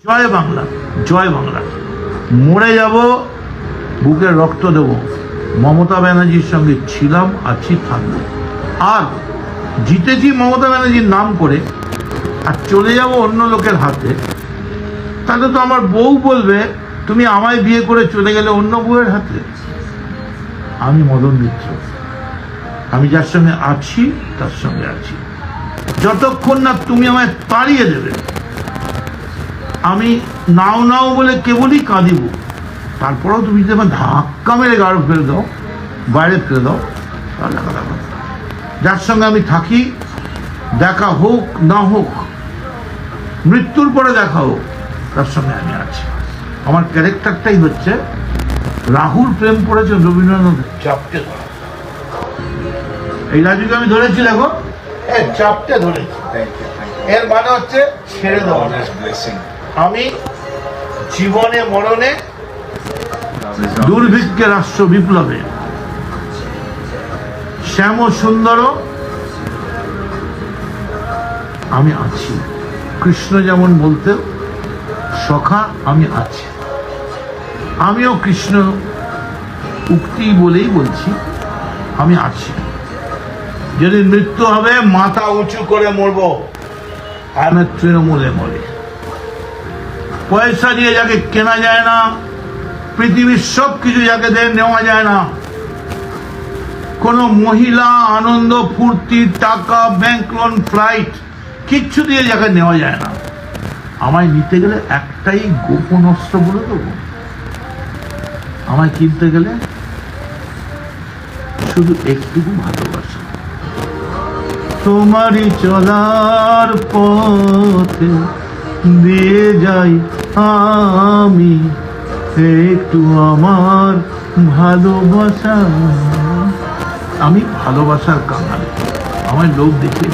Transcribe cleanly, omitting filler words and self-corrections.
জয় বাংলা, জয় বাংলা। মরে যাব, বুকের রক্ত দেব, মমতা ব্যানার্জির সঙ্গে ছিলাম, আছি, থাকবো। আর জিতেছি মমতা ব্যানার্জির নাম করে, আর চলে যাব অন্য লোকের হাতে, তাহলে তো আমার বউ বলবে তুমি আমায় বিয়ে করে চলে গেলে অন্য বউয়ের হাতে। আমি মদন মিত্র, আমি যার সঙ্গে আছি তার সঙ্গে আছি। যতক্ষণ না তুমি আমায় তাড়িয়ে দেবে, আমি নাও নাও বলে কেবলই কাঁদিব। তারপরেও তুমি যদি আমার ধাক্কা মেরে গাড়ো ফেলে দাও, বাইরে ফেলে দাও, তাহলে কথা বলো। যার সঙ্গে আমি থাকি, দেখা হোক না হোক, মৃত্যুর পরে দেখা হোক, তার সঙ্গে আমি আছি। আমার ক্যারেক্টারটাই হচ্ছে, রাহুল প্রেম করেছেন রবীন্দ্রনাথ চাপটে ধরা। এই রাজুকে আমি ধরেছি, দেখো চাপটে ধরেছি, এর মানে হচ্ছে ছেড়ে দেওয়া। আমি জীবনে মরণে, দুর্ভিক্ষে রাষ্ট্র বিপ্লবে, শ্যাম সুন্দর আমি আছি। কৃষ্ণ যেমন বলতে, সখা আমি আছি, আমিও কৃষ্ণ উক্তি বলেই বলছি, আমি আছি। যদি মৃত্যু হবে, মাথা উঁচু করে মরব, আমি তৃণমূলে মরে। পয়সা দিয়ে যাকে কেনা যায় না, পৃথিবীর সব কিছু যাকে নেওয়া যায় না, কোনো মহিলা, আনন্দ, ফুর্তি, টাকা, ব্যাংক লোন, ফ্লাইট, কিচ্ছু দিয়ে যাকে নেওয়া যায় না, আমায় নিতে গেলে একটাই গোপন অস্ত্র বলে দেবো। আমায় কিনতে গেলে শুধু একটুকু ভালোবাসা। তোমারই চলার পথে দিয়ে যাই আমি একটু আমার ভালোবাসা। আমি ভালোবাসার কাঙাল, আমার লোক দেখিয়ে